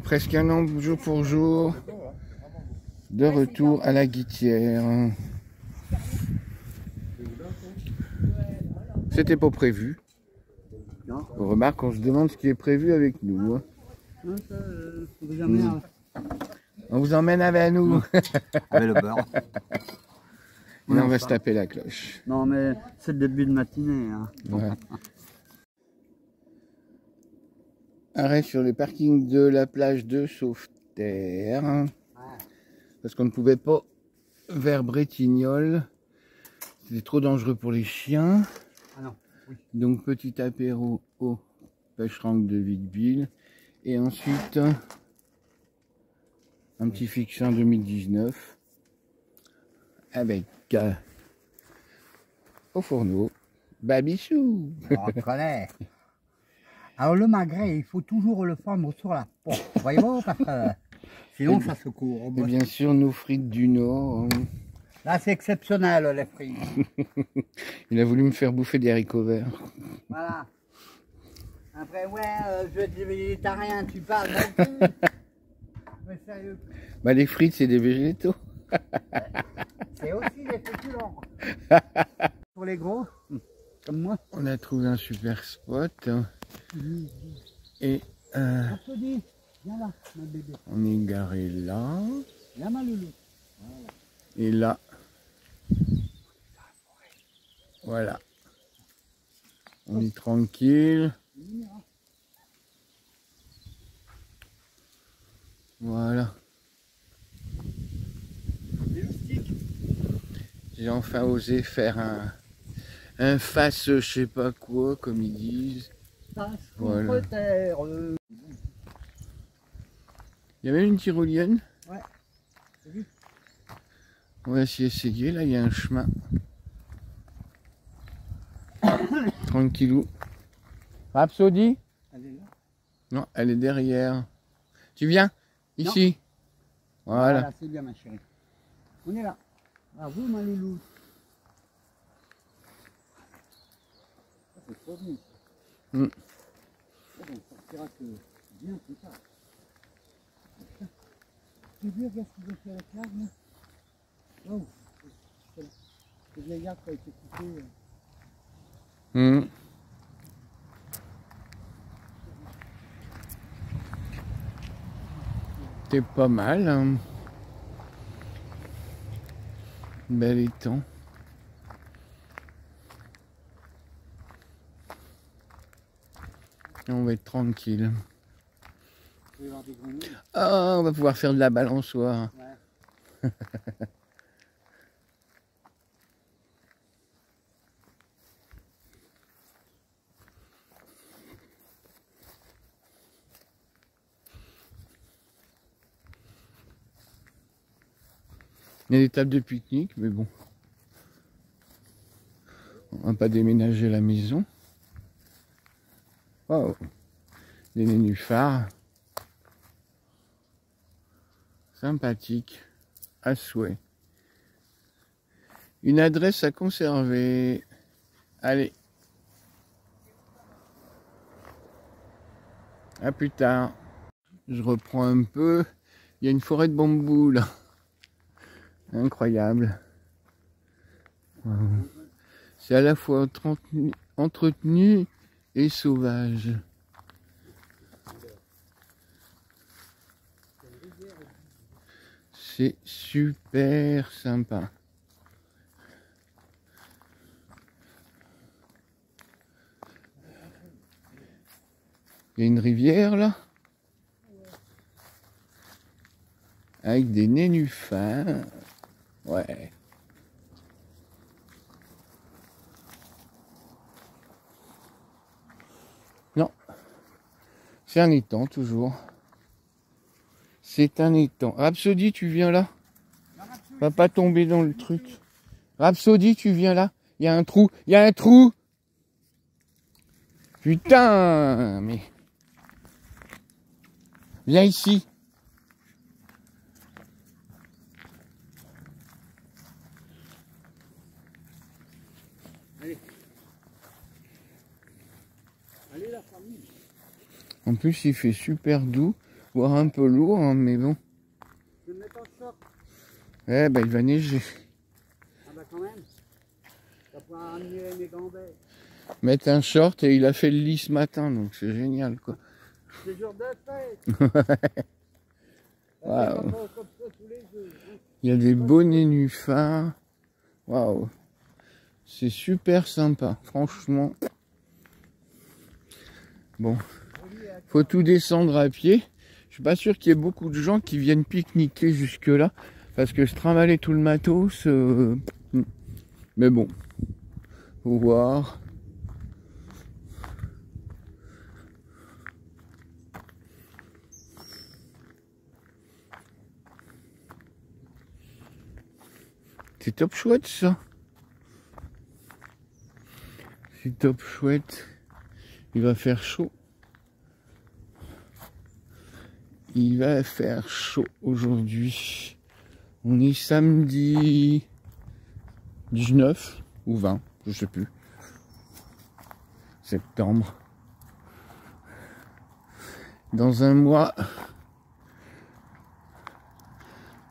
presque un an, jour pour jour, de retour à la Guittière. C'était pas prévu. On remarque, on se demande ce qui est prévu avec nous. On vous emmène avec nous. Avec le beurre. Et on va se taper la cloche. Non, mais c'est le début de matinée. Hein. Ouais. Arrêt sur le parking de la plage de Sauveterre. Parce qu'on ne pouvait pas vers Bretignolles. C'était trop dangereux pour les chiens. Ah non. Oui. Donc petit apéro au pêche-rangue de Vic-Bilh. Et ensuite un petit fiction 2019 avec au fourneau Babichou. On connaît. Alors le magret, il faut toujours le prendre sur la porte. Voyez-vous, parce que sinon ça se court. Et bien sûr nos frites du Nord. Là c'est exceptionnel les frites. Il a voulu me faire bouffer des haricots verts. Voilà. Après ouais, je vais être végétarien, tu parles non plus. Mais sérieux. Bah les frites c'est des végétaux. C'est aussi des féculents. Pour les gros, comme moi. On a trouvé un super spot. Et Applaudis. Viens là, mon bébé. on est garé là. Viens ma loulou. Voilà. Et là. Voilà. On est tranquille. Voilà. J'ai enfin osé faire un face je sais pas quoi, comme ils disent. Voilà. Il y a même une tyrolienne. Ouais. T'as vu? On va s'y essayer. Là, il y a un chemin. Tranquillou. Rhapsody? Elle est là. Non, elle est derrière. Tu viens? Ici. Voilà. C'est bien ma chérie. On est là. À vous ma loulou. Ça c'est trop bien. Mm. On sortira que bien plus tard. Tu veux regarder ce qu'ils ont fait avec l'arbre là? Oh, c'est le vieil arbre qui a été coupé. Mm. C'est pas mal. Hein. Bel étang. Et on va être tranquille. Ah, on va pouvoir faire de la balançoire. Ouais. Il y a des tables de pique-nique, mais bon. On va pas déménager la maison. Oh, des nénuphars. Sympathique, à souhait. Une adresse à conserver. Allez. À plus tard. Je reprends un peu. Il y a une forêt de bambou là. Incroyable. C'est à la fois entretenu et sauvage. C'est super sympa. Il y a une rivière là. Avec des nénuphars. Ouais. Non. C'est un étang toujours. C'est un étang. Rhapsody, tu viens là? Va pas tomber dans le truc. Rhapsody, tu viens là? Il y a un trou. Il y a un trou. Putain, mais... Viens ici. Allez. Allez la famille. En plus, il fait super doux. voire un peu lourd, hein, mais bon. Je vais me mettre en short. Eh ben, il va neiger. Ah bah quand même. Ça pourra ramener mes gambets. Mettre un short et il a fait le lit ce matin, donc c'est génial, quoi. C'est jour de fête. Waouh. Il y a des beaux nénuphars. Waouh. C'est super sympa, franchement. Bon, faut tout descendre à pied. Je suis pas sûr qu'il y ait beaucoup de gens qui viennent pique-niquer jusque là, parce que se trimballer tout le matos, mais bon, faut voir. C'est top chouette ça. C'est top chouette. Il va faire chaud. Il va faire chaud aujourd'hui. On est samedi 19 ou 20, je sais plus. Septembre. Dans un mois,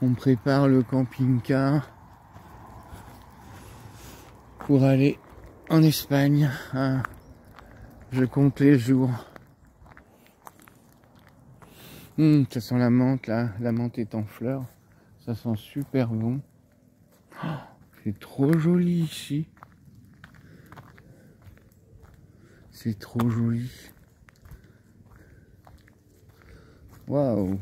on prépare le camping-car pour aller en Espagne. Ah, je compte les jours. Ça sent la menthe là, la menthe est en fleurs. Ça sent super bon. Oh, c'est trop joli ici. C'est trop joli. Waouh.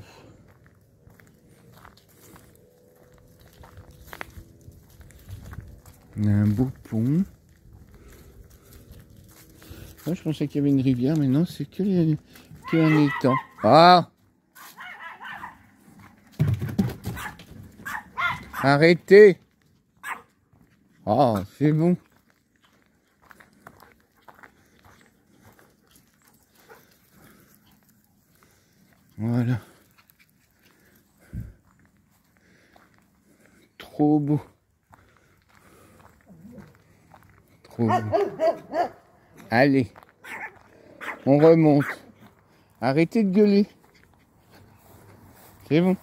On a un beau pont. Moi, je pensais qu'il y avait une rivière, mais non, c'est que un étang. Ah! Arrêtez! Ah, c'est bon. Voilà. Trop beau. Trop beau. Allez. On remonte. Arrêtez de gueuler. C'est bon.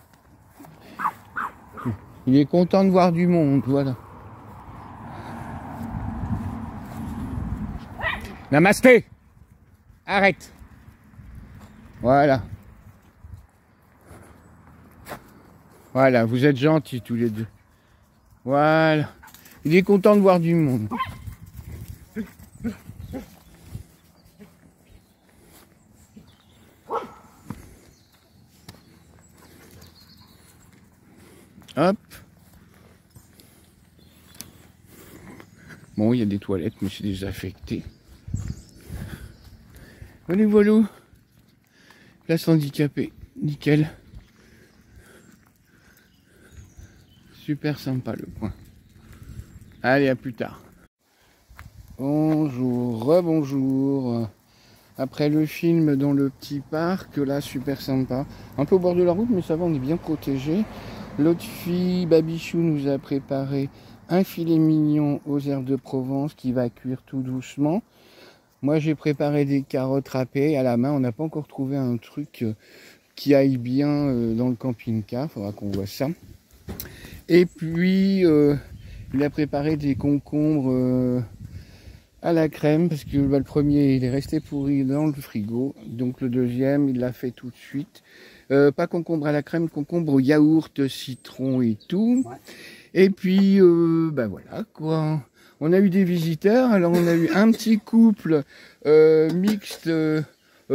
Il est content de voir du monde, voilà. Namasté! Arrête! Voilà. Voilà, vous êtes gentils tous les deux. Voilà. Il est content de voir du monde. Hop. Bon, il y a des toilettes, mais c'est désaffecté. Voilà, voilà. Place handicapée. Nickel. Super sympa le coin. Allez, à plus tard. Bonjour, rebonjour. Après le film dans le petit parc, là, super sympa. Un peu au bord de la route, mais ça va, on est bien protégé. L'autre fille, Babichou, nous a préparé un filet mignon aux herbes de Provence qui va cuire tout doucement. Moi, j'ai préparé des carottes râpées à la main. On n'a pas encore trouvé un truc qui aille bien dans le camping-car. Il faudra qu'on voit ça. Et puis, il a préparé des concombres à la crème parce que le premier, il est resté pourri dans le frigo. Donc, le deuxième, il l'a fait tout de suite. Pas concombre à la crème, concombre au yaourt, citron et tout. Ouais. Et puis, ben voilà quoi. On a eu des visiteurs. Alors, on a eu un petit couple mixte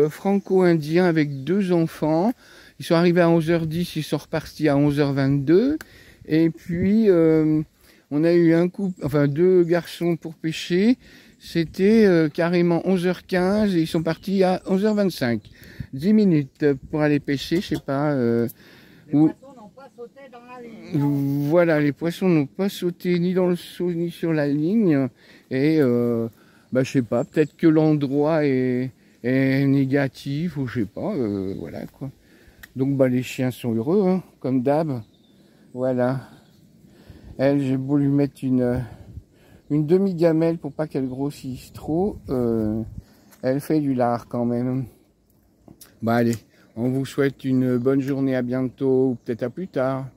franco-indien avec 2 enfants. Ils sont arrivés à 11h10, ils sont repartis à 11h22. Et puis, on a eu un couple, enfin 2 garçons pour pêcher. C'était carrément 11h15 et ils sont partis à 11h25. 10 minutes pour aller pêcher, je sais pas. Les poissons n'ont pas sauté dans la ligne. Voilà, les poissons n'ont pas sauté ni dans le seau ni sur la ligne. Et bah, je sais pas, peut-être que l'endroit est négatif ou je sais pas. Voilà quoi. Donc bah, les chiens sont heureux, hein, comme d'hab. Voilà. Elle, j'ai beau lui mettre une demi-gamelle pour pas qu'elle grossisse trop. Elle fait du lard quand même. Bah allez, On vous souhaite une bonne journée, à bientôt, ou peut-être à plus tard.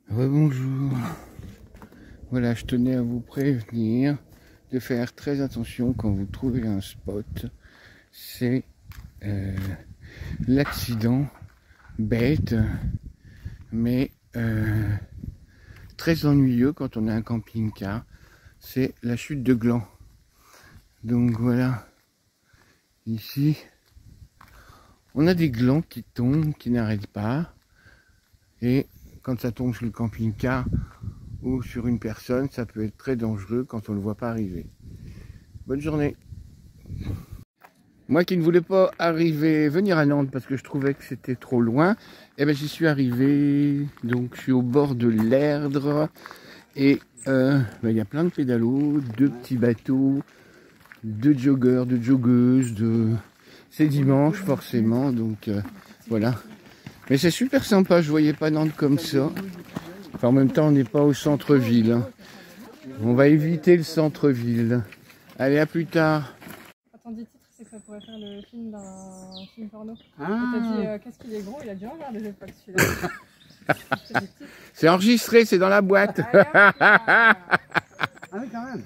Bonjour. Voilà, je tenais à vous prévenir de faire très attention quand vous trouvez un spot. C'est l'accident bête, mais très ennuyeux quand on a un camping-car. C'est la chute de gland. Donc voilà, ici, on a des glands qui tombent, qui n'arrêtent pas. Et quand ça tombe sur le camping-car ou sur une personne, ça peut être très dangereux quand on ne le voit pas arriver. Bonne journée. Moi qui ne voulais pas venir à Nantes parce que je trouvais que c'était trop loin, eh ben j'y suis arrivé. Donc je suis au bord de l'Erdre et il y a plein de pédalos, de petits bateaux, de joggeurs, de joggeuses, c'est dimanche forcément, donc voilà. Mais c'est super sympa, je voyais pas Nantes comme ça. Enfin, en même temps, on n'est pas au centre-ville. Hein. On va éviter le centre-ville. Allez, à plus tard. Attends, titre, c'est que ça pourrait faire le film d'un film porno. Ah. T'as dit qu'est-ce qu'il est gros, il a dû en regarder des fois celui-là. C'est enregistré, c'est dans la boîte. Ah oui, quand même.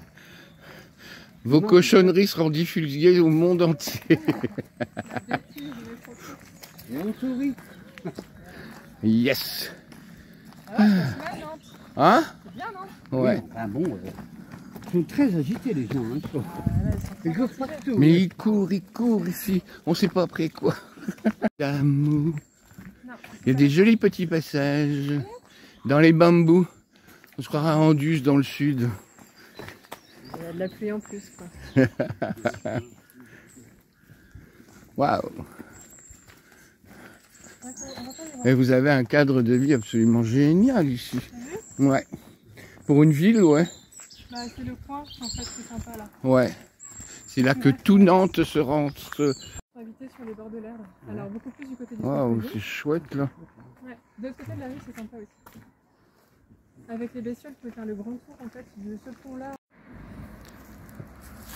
Vos cochonneries seront diffusées au monde entier. Et on sourit. Yes. Ah, c'est bien, Nantes. Hein? C'est bien, Nantes. Ouais. Oui, enfin bon, ils sont très agités les gens. Hein, ils courent partout. Mais ils courent ici. On sait pas après quoi. L'amour. Il y a des jolis petits passages dans les bambous. On se croira en Anduze dans le sud. Il y a de la pluie en plus, quoi. Waouh. Et vous avez un cadre de vie absolument génial ici. Ouais. Pour une ville, ouais. Bah, c'est le coin, en fait, c'est sympa là. Ouais. C'est là que tout Nantes se rentre. Pour habiter sur les bords de l'Erdre. Alors, beaucoup plus du côté du Waouh, centre-ville. c'est chouette là. Ouais, de l'autre côté de la rue, c'est sympa aussi. Avec les bestioles, vous pouvez faire le grand tour en fait de ce pont-là.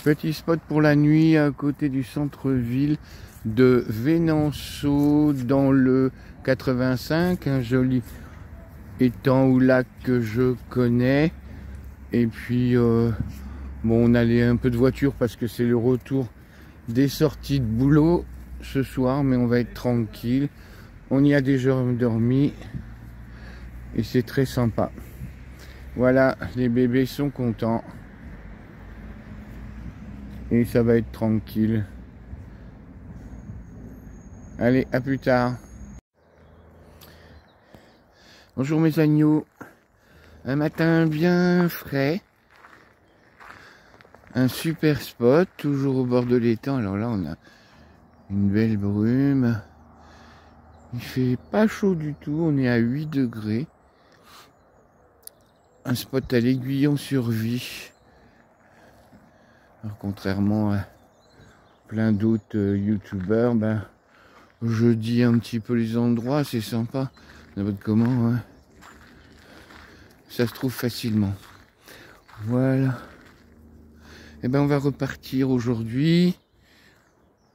Petit spot pour la nuit à côté du centre-ville de Vénanceau dans le 85, un joli étang ou lac que je connais. Et puis bon, on allait un peu de voiture parce que c'est le retour des sorties de boulot ce soir, mais on va être tranquille. On y a déjà dormi et c'est très sympa. Voilà, les bébés sont contents. Et ça va être tranquille. Allez, à plus tard. Bonjour mes agneaux. Un matin bien frais. Un super spot, toujours au bord de l'étang. Alors là, on a une belle brume. Il fait pas chaud du tout, on est à 8 degrés. Un spot à l'Aiguillon-sur-Vie. Alors, contrairement à plein d'autres youtubeurs, ben, je dis un petit peu les endroits, c'est sympa. N'importe comment, hein. Ça se trouve facilement. Voilà. Et ben on va repartir aujourd'hui.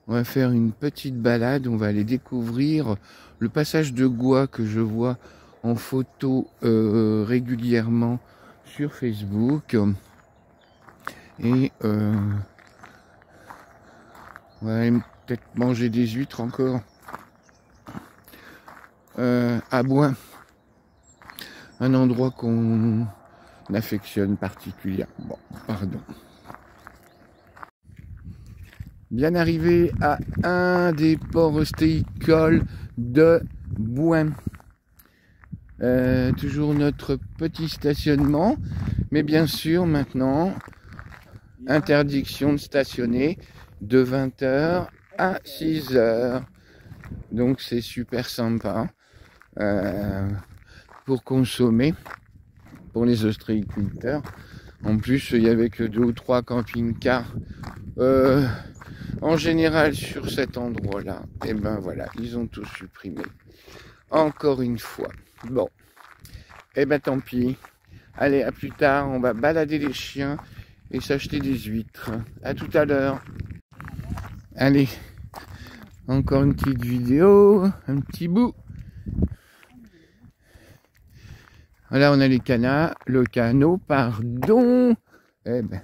On va faire une petite balade. On va aller découvrir le passage de Goix que je vois en photo régulièrement sur Facebook. Et on va peut-être manger des huîtres encore à Boin. Un endroit qu'on affectionne particulièrement. Bon, pardon. Bien arrivé à un des ports ostéicoles de Boin. Toujours notre petit stationnement, mais bien sûr maintenant interdiction de stationner de 20h à 6h. Donc c'est super sympa pour consommer pour les ostréiculteurs. En plus il y avait que 2 ou 3 camping-cars en général sur cet endroit là. Et ben voilà, ils ont tout supprimé encore une fois. Bon, et ben tant pis. Allez, à plus tard, on va balader les chiens et s'acheter des huîtres. À tout à l'heure. Allez, encore une petite vidéo, un petit bout. Là, on a les canaux, le canot, pardon. Eh ben.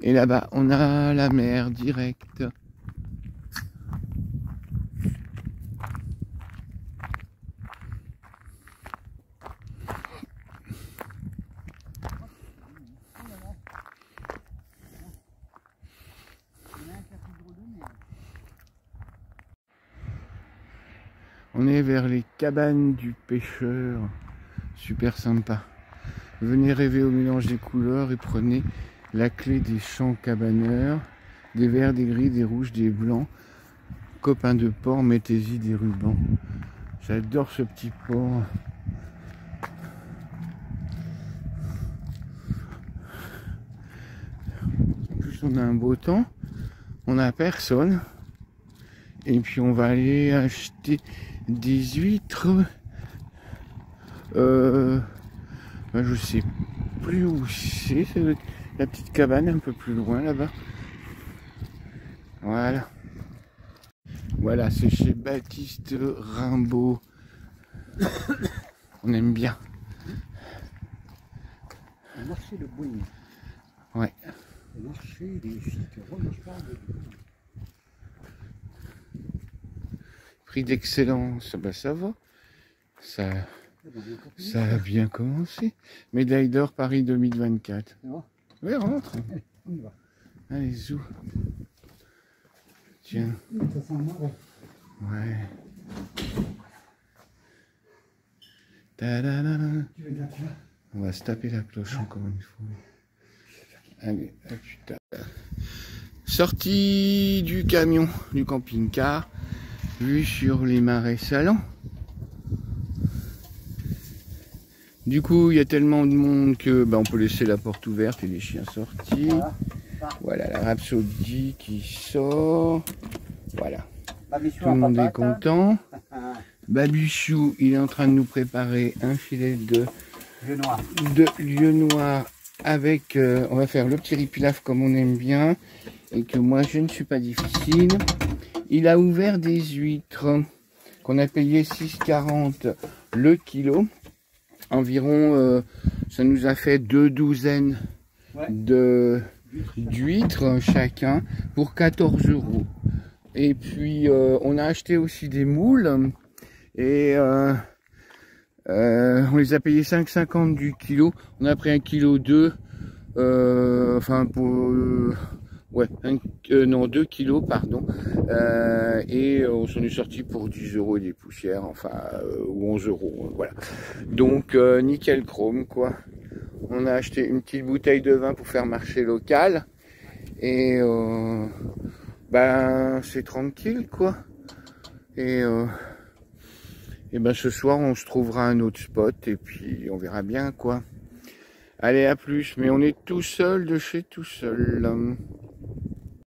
Et là-bas, on a la mer directe. On est vers les cabanes du pêcheur. Super sympa. Venez rêver au mélange des couleurs et prenez la clé des champs cabaneurs. Des verts, des gris, des rouges, des blancs. Copains de port, mettez-y des rubans. J'adore ce petit port. En plus, on a un beau temps. On n'a personne. Et puis, on va aller acheter des huîtres. Je sais plus où c'est. C'est la petite cabane un peu plus loin là-bas. Voilà. Voilà, c'est chez Baptiste Rimbaud. On aime bien. Le marché de Bouigny. Ouais. Le marché des sites remarquables. Prix d'excellence, bah ça va. Ça a bien commencé. Médaille d'or Paris 2024. Oui, rentre. Allez, on y va. Allez, zou. Tiens. Ça sent mauvais. Ouais. Ta-da-da-da. Tu veux de la cloche? On va se taper la cloche encore une fois. Allez, ah, putain. Sortie du camion, du camping-car. Vue sur les marais salants. Du coup, il y a tellement de monde que on peut laisser la porte ouverte et les chiens sortis. Voilà la Rhapsody qui sort. Voilà. Tout le monde est content. Babichou, il est en train de nous préparer un filet de lieu noir avec... on va faire le petit riz pilaf comme on aime bien. Et que moi, je ne suis pas difficile. Il a ouvert des huîtres qu'on a payé 6,40 le kilo. Environ, ça nous a fait 2 douzaines d'huîtres chacun pour 14 €. Et puis on a acheté aussi des moules et on les a payés 5,50 du kilo. On a pris 1,2 kg, enfin pour ouais, 2 kilos pardon, et on s'en est sorti pour 10 € et des poussières, enfin ou 11 €, voilà. Donc nickel chrome quoi. On a acheté une petite bouteille de vin pour faire marché local et c'est tranquille quoi. Et ce soir on se trouvera un autre spot et puis on verra bien quoi. Allez, à plus, mais on est tout seul de chez tout seul.